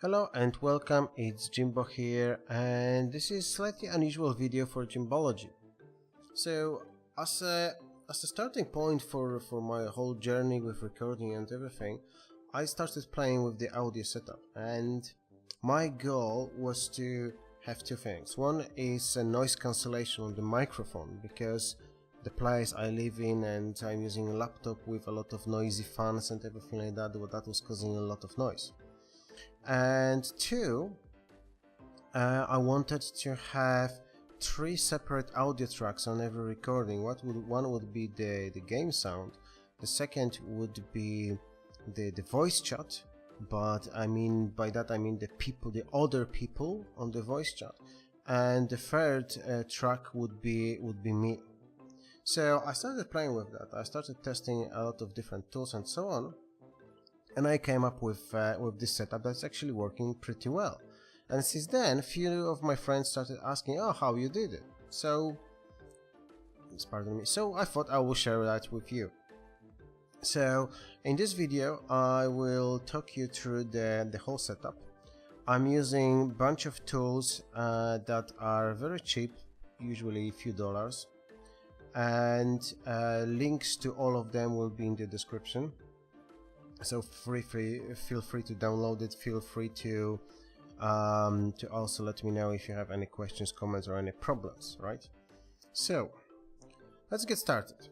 Hello and welcome, it's Jimbo here, and this is slightly unusual video for Jimbology. So as a starting point for my whole journey with recording and everything, I started playing with the audio setup, and my goal was to have two things. One is a noise cancellation on the microphone, because the place I live in and I'm using a laptop with a lot of noisy fans and everything like that, that was causing a lot of noise. And two, I wanted to have three separate audio tracks on every recording. One would be the game sound, the second would be the voice chat, but by that I mean the other people on the voice chat, and the third track would be me. So I started playing with that. I started testing a lot of different tools and so on, and I came up with this setup that's actually working pretty well. And since then, a few of my friends started asking, "Oh, how you did it?" So, pardon me. So I thought I will share that with you. So in this video, I will talk you through the whole setup. I'm using a bunch of tools that are very cheap, usually a few dollars, and links to all of them will be in the description. So feel free to download it. Feel free to also let me know if you have any questions, comments, or any problems. Right? So let's get started.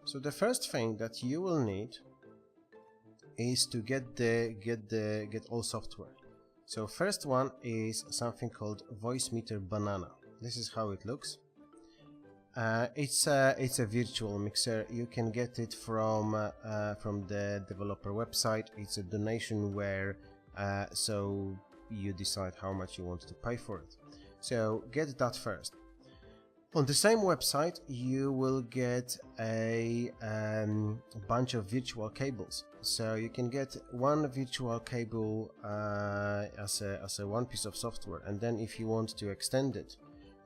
So the first thing that you will need is to get all software. So first one is something called Voicemeeter Banana. This is how it looks. It's a virtual mixer. You can get it from the developer website. It's a donationware, so you decide how much you want to pay for it. So get that first. On the same website, you will get a bunch of virtual cables. So you can get one virtual cable as a one piece of software, and then if you want to extend it,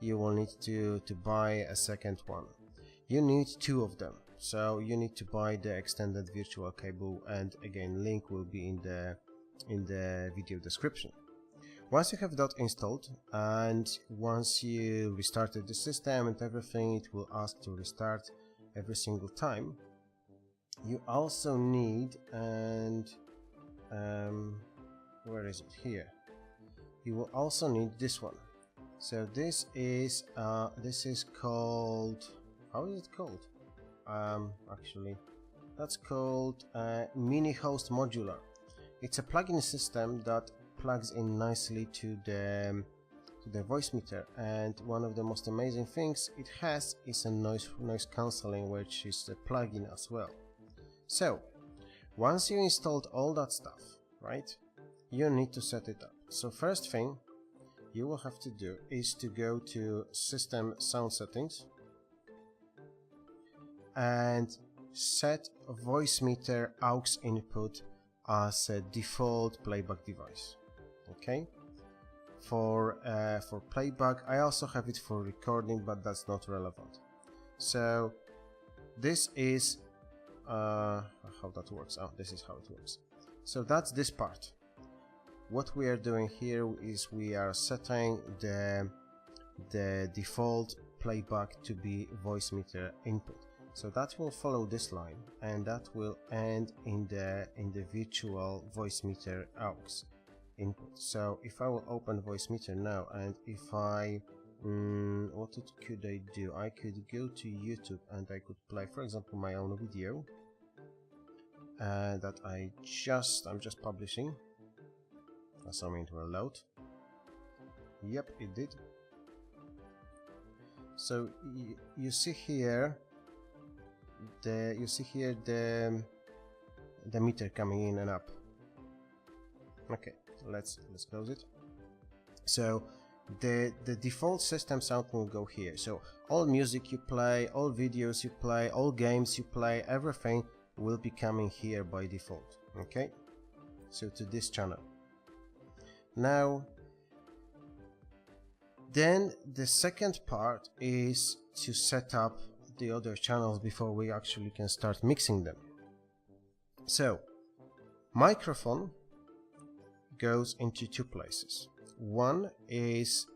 you will need to buy a second one. You need two of them, so you need to buy the extended virtual cable, and again, link will be in the video description. Once you have that installed, and once you restarted the system and everything, it will ask to restart every single time. You also need, and where is it? Here. You will also need this one. So this is called, how is it called? Actually, that's called Minihost Modular. It's a plugin system that plugs in nicely to the Voicemeeter, and one of the most amazing things it has is a noise cancelling, which is a plugin as well. So once you installed all that stuff, right, you need to set it up. So first thing you will have to do is to go to System Sound Settings and set Voicemeeter aux input as a default playback device. Okay, for playback, I also have it for recording, but that's not relevant. So this is how that works. Oh, this is how it works. So that's this part. What we are doing here is we are setting the default playback to be Voicemeeter input. So that will follow this line, and that will end in the virtual Voicemeeter aux input. So if I will open Voicemeeter now, and if I what could I do? I could go to YouTube and I could play, for example, my own video that I'm just publishing. Assuming it will load. Yep, it did. So you see here the meter coming in and up. Okay, let's close it. So the default system sound will go here. So all music you play, all videos you play, all games you play, everything will be coming here by default. Okay, so to this channel. Now, then the second part is to set up the other channels before we actually can start mixing them. So, microphone goes into two places. One is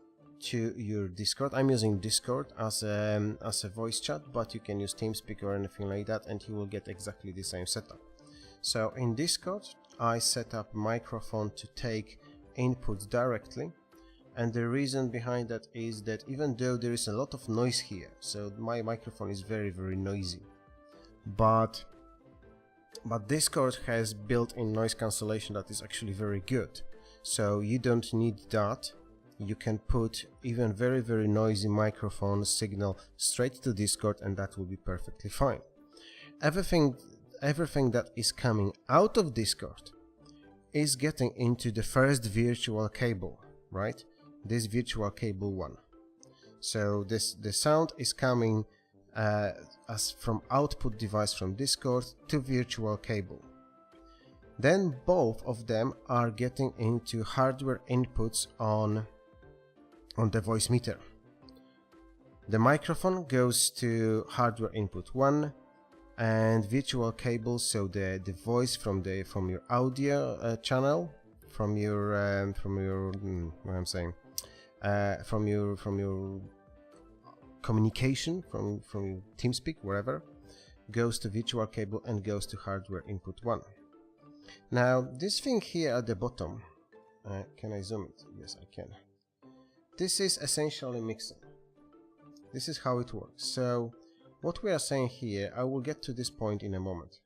to your Discord. I'm using Discord as a voice chat, but you can use TeamSpeak or anything like that, and you will get exactly the same setup. So in Discord, I set up microphone to take inputs directly, and the reason behind that is that even though there is a lot of noise here, so my microphone is very noisy, but Discord has built-in noise cancellation that is actually very good. So you don't need that. You can put even very noisy microphone signal straight to Discord, and that will be perfectly fine. Everything that is coming out of Discord is getting into the first virtual cable, right? This virtual cable 1. So the sound is coming as from output device from Discord to virtual cable. Then both of them are getting into hardware inputs on the Voicemeeter. The microphone goes to hardware input 1 and virtual cable, so the voice from your audio channel, from your communication from TeamSpeak, wherever, goes to virtual cable and goes to hardware input 1. Now this thing here at the bottom, can I zoom it? Yes, I can. This is essentially mixing. This is how it works. So what we are saying here, I will get to this point in a moment.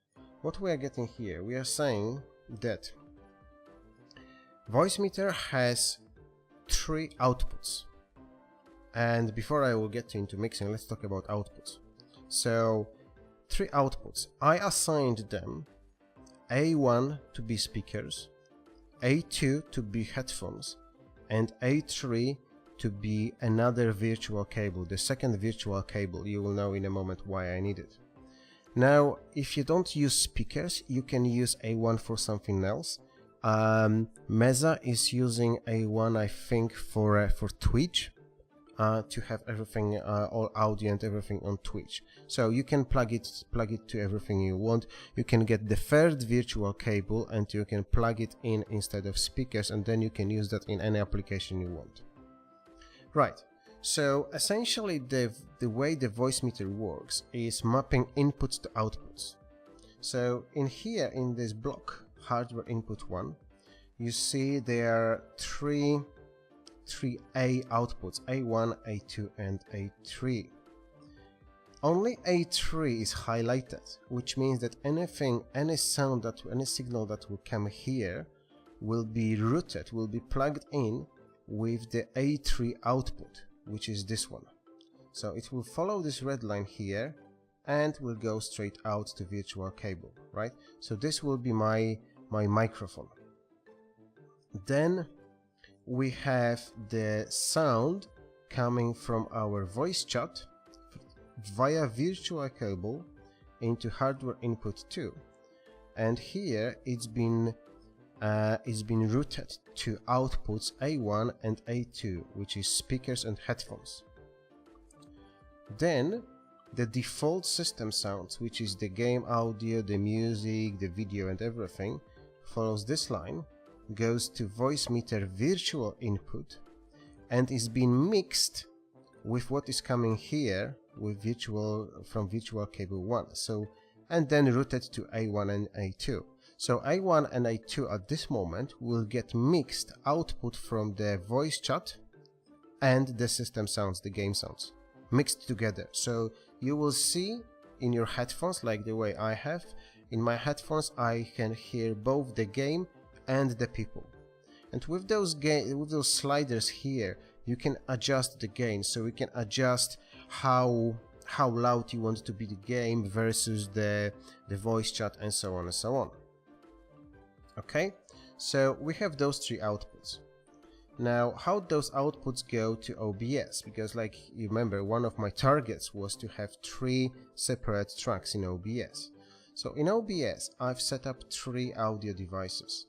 What we are getting here, we are saying that Voicemeeter has 3 outputs. And before I will get into mixing, let's talk about outputs. So 3 outputs. I assigned them A1 to be speakers, A2 to be headphones, and A3 to be another virtual cable, the second virtual cable. You will know in a moment why I need it. Now, if you don't use speakers, you can use A1 for something else. Meza is using A1, I think, for Twitch, to have everything, all audio and everything on Twitch. So you can plug it to everything you want. You can get the third virtual cable and you can plug it in instead of speakers, and then you can use that in any application you want. Right, so essentially the way the Voicemeeter works is mapping inputs to outputs. So in here, in this block, hardware input 1, you see there are three A outputs, A1, A2 and A3. Only A3 is highlighted, which means that any signal that will come here will be routed, will be plugged in with the A3 output, which is this one. So it will follow this red line here and will go straight out to virtual cable, right? So this will be my microphone. Then we have the sound coming from our voice chat via virtual cable into hardware input 2, and here it's been routed to outputs A1 and A2, which is speakers and headphones. Then the default system sounds, which is the game audio, the music, the video and everything, follows this line, goes to Voicemeeter virtual input and is being mixed with what is coming here with from virtual cable 1. So, and then routed to A1 and A2. So A1 and A2 at this moment will get mixed output from the voice chat and the system sounds, the game sounds, mixed together. So you will see in your headphones, like the way I have, in my headphones I can hear both the game and the people. And with those sliders here, you can adjust the gain, so we can adjust how loud you want to be the game versus the voice chat and so on and so on. Okay, so we have those 3 outputs. Now, how those outputs go to OBS? Because, like you remember, one of my targets was to have 3 separate tracks in OBS. So in OBS, I've set up 3 audio devices.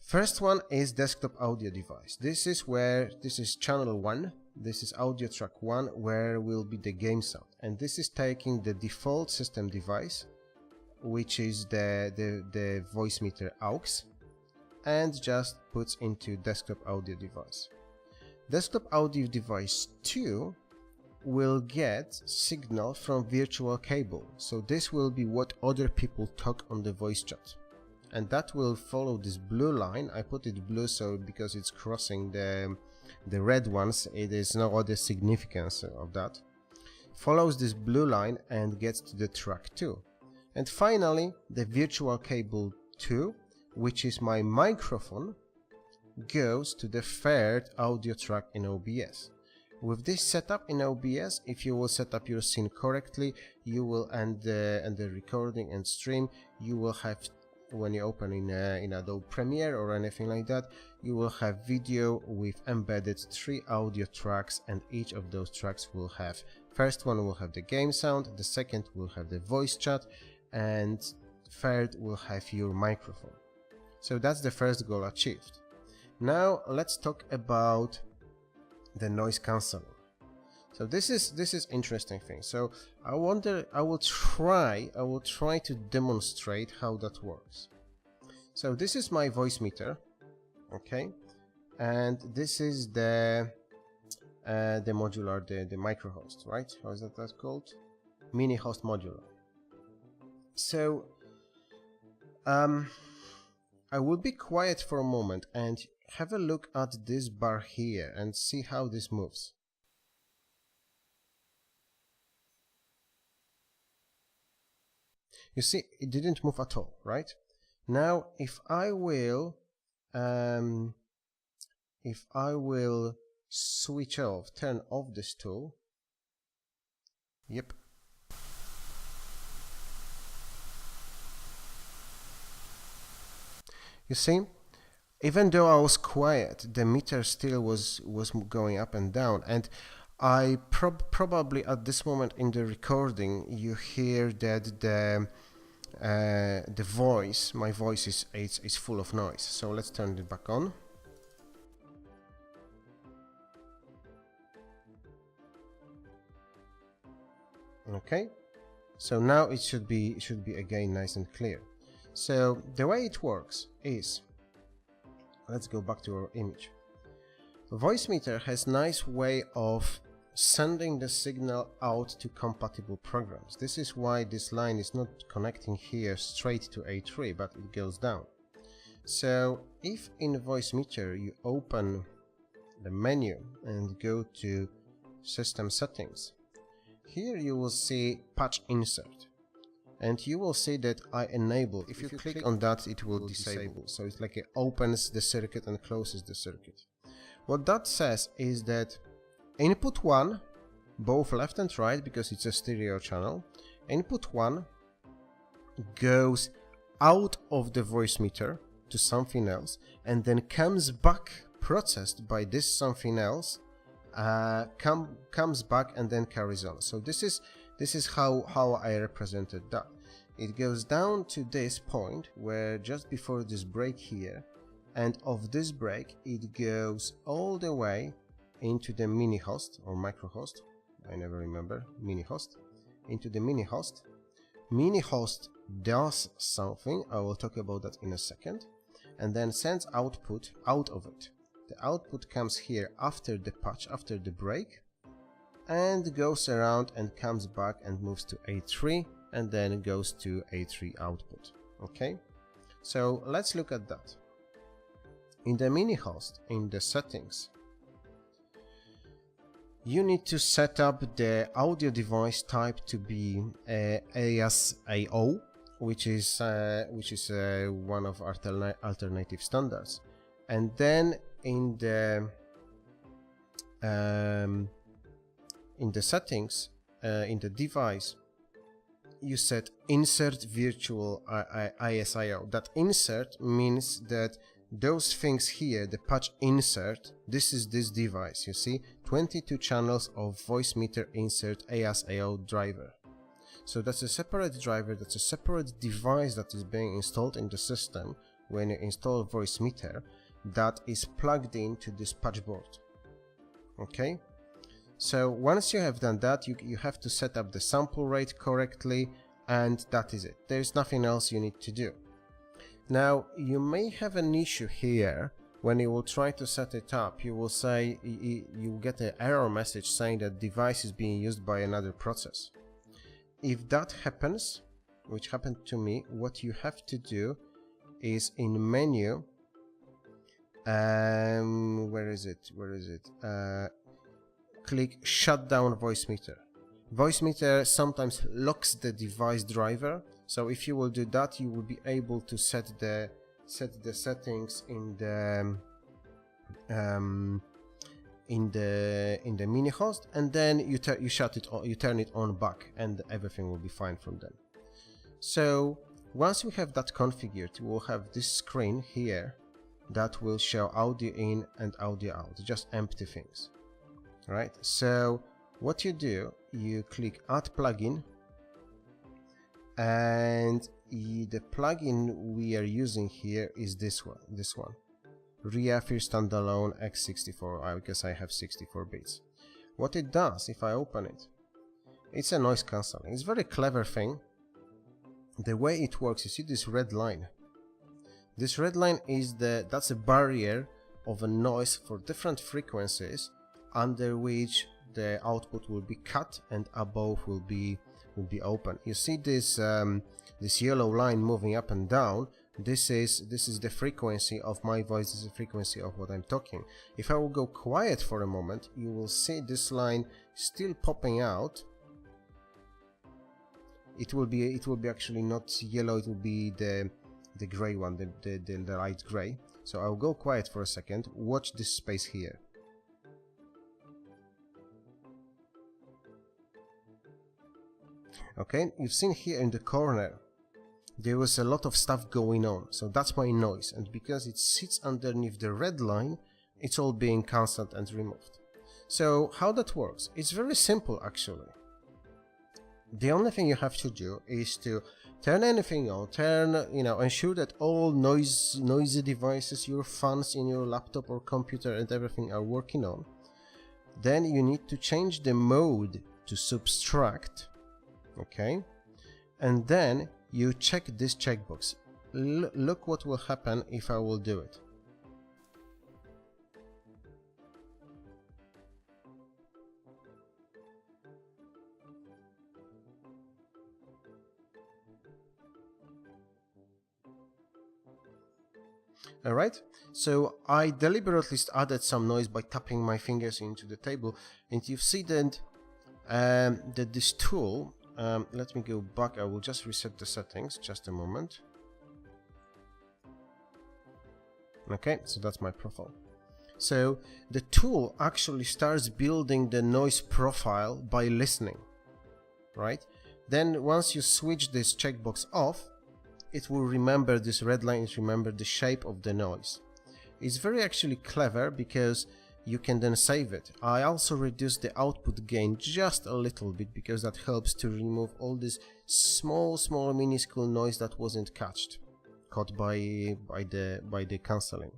First one is desktop audio device. This is channel 1. This is audio track 1, where will be the game sound. And this is taking the default system device, which is the Voicemeeter aux, and just puts into desktop audio device. Desktop audio device 2 will get signal from virtual cable, so this will be what other people talk on the voice chat, and that will follow this blue line. I put it blue so because it's crossing the red ones, it is no other significance of that. Follows this blue line and gets to the track 2. And finally the virtual cable 2, which is my microphone, goes to the third audio track in OBS. With this setup in OBS, if you will set up your scene correctly, you will end the recording and stream, you will have, when you open in Adobe Premiere or anything like that, you will have video with embedded 3 audio tracks, and each of those tracks will have, first one will have the game sound, the second will have the voice chat, and third will have your microphone. So that's the first goal achieved. Now let's talk about the noise cancelling. So this is interesting thing. So I will try to demonstrate how that works. So this is my Voicemeeter, okay, and this is the modular, the microhost, right? How is that called? Minihost Modular. So I will be quiet for a moment and have a look at this bar here and see how this moves. You see, it didn't move at all, right? Now, if I will switch off, turn off this tool, yep. You see, even though I was quiet, the meter still was going up and down, and I probably at this moment in the recording you hear that the voice, my voice is full of noise. So let's turn it back on. Okay, so now it should be again nice and clear. So the way it works is, let's go back to our image. Voicemeeter has nice way of sending the signal out to compatible programs. This is why this line is not connecting here straight to A3, but it goes down. So if in Voicemeeter you open the menu and go to System Settings, here you will see Patch Insert. And you will see that I enable. If you click on that, it will disable. So it's like it opens the circuit and closes the circuit. What that says is that input 1, both left and right, because it's a stereo channel, input 1 goes out of the Voicemeeter to something else, and then comes back, processed by this something else, comes back and then carries on. So this is how I represented that. It goes down to this point where just before this break here, and of this break it goes all the way into the mini host or micro host, I never remember, mini host, into the mini host. Mini host does something, I will talk about that in a second, and then sends output out of it. The output comes here after the patch, after the break, and goes around and comes back and moves to A3 and then goes to A3 output. Okay, so let's look at that. In the mini host, in the settings, you need to set up the audio device type to be ASAO, which is one of alternative standards, and then in the settings, in the device, you set insert virtual ISIO. That insert means that those things here, the patch insert, this is this device, you see, 22 channels of Voicemeeter insert ASIO driver. So that's a separate driver, that's a separate device that is being installed in the system when you install Voicemeeter, that is plugged into this patch board. Okay, so once you have done that, you have to set up the sample rate correctly, and that is it. There's nothing else you need to do. Now you may have an issue here. When you will try to set it up, you will say you will get an error message saying that device is being used by another process. If that happens, which happened to me, what you have to do is in menu, where is it? Click shut down Voicemeeter. Voicemeeter sometimes locks the device driver, so if you will do that, you will be able to set the settings in the Minihost, and then you shut it on, you turn it on back, and everything will be fine from then. So once we have that configured, we will have this screen here that will show audio in and audio out, just empty things. Right? So what you do, you click add plugin, and the plugin we are using here is this one, ReaPlugs standalone x64. I guess I have 64 bits. What it does, if I open it, it's a noise cancelling. It's a very clever thing. The way it works, you see this red line. This red line is that's a barrier of a noise for different frequencies, under which the output will be cut and above will be open. You see this this yellow line moving up and down. This is the frequency of my voice. This is the frequency of what I'm talking. If I will go quiet for a moment, you will see this line still popping out. It will be actually not yellow. It will be the gray one, the light gray. So I'll go quiet for a second. Watch this space here. Okay, you've seen here in the corner there was a lot of stuff going on, so that's my noise, and because it sits underneath the red line, it's all being cancelled and removed. So how that works? It's very simple actually. The only thing you have to do is to turn anything on, ensure that all noisy devices, your fans in your laptop or computer and everything are working on. Then you need to change the mode to subtract. Okay, and then you check this checkbox. Look what will happen if I will do it. Alright, so I deliberately added some noise by tapping my fingers into the table, and you see that this tool, let me go back. I will just reset the settings, just a moment. Okay, so that's my profile. So the tool actually starts building the noise profile by listening, right? Then once you switch this checkbox off, it will remember this red line, it remember the shape of the noise. It's very actually clever because you can then save it. I also reduced the output gain just a little bit because that helps to remove all this small minuscule noise that wasn't caught by the cancelling.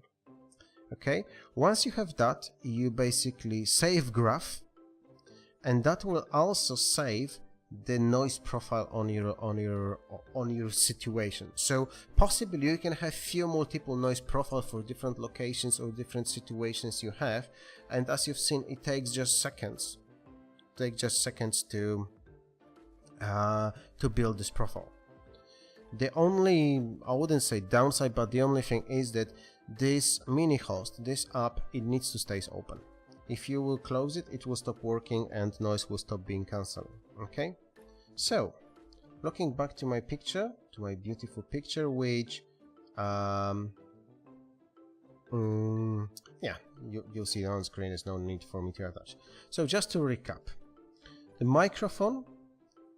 Okay, once you have that, you basically save graph, and that will also save the noise profile on your situation. So possibly you can have few multiple noise profile for different locations or different situations you have, and as you've seen, it takes just seconds. To build this profile. The only, I wouldn't say downside, but the only thing is that this Minihost, this app, it needs to stay open. If you will close it, it will stop working and noise will stop being cancelled. Okay, so looking back to my picture, to my beautiful picture, which yeah, you'll see on screen. There's no need for me to attach. So just to recap, the microphone,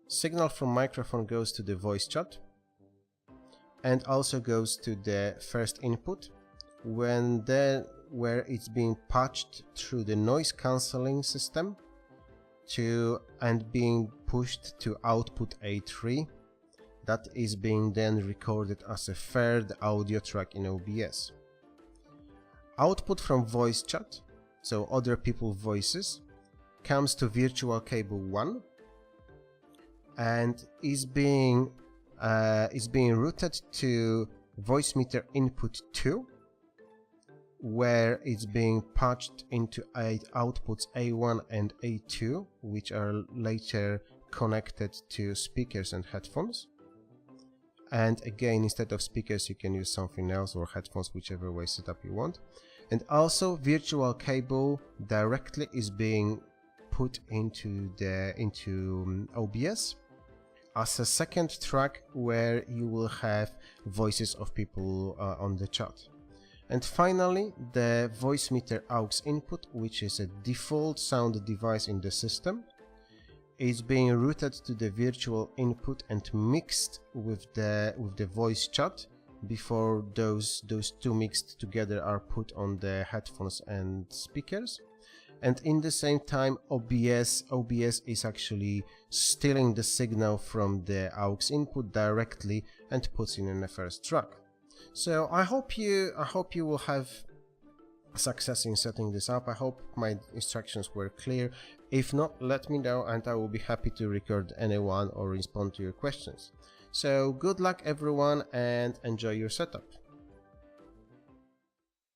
signal from microphone goes to the voice chat and also goes to the first input where it's being patched through the noise cancelling system and being pushed to output A3. That is being then recorded as a third audio track in OBS. Output from voice chat, so other people's voices, comes to virtual cable 1 and is being routed to Voicemeeter input 2, where it's being patched into outputs A1 and A2, which are later connected to speakers and headphones. And again, instead of speakers, you can use something else, or headphones, whichever way setup you want. And also, virtual cable directly is being put into OBS as a second track, where you will have voices of people on the chat. And finally, the Voicemeeter aux input, which is a default sound device in the system, is being routed to the virtual input and mixed with the voice chat before those two mixed together are put on the headphones and speakers. And in the same time, OBS is actually stealing the signal from the aux input directly and puts it in the first track. So I hope you will have success in setting this up. I hope my instructions were clear. If not, let me know and I will be happy to record anyone or respond to your questions. So good luck everyone and enjoy your setup.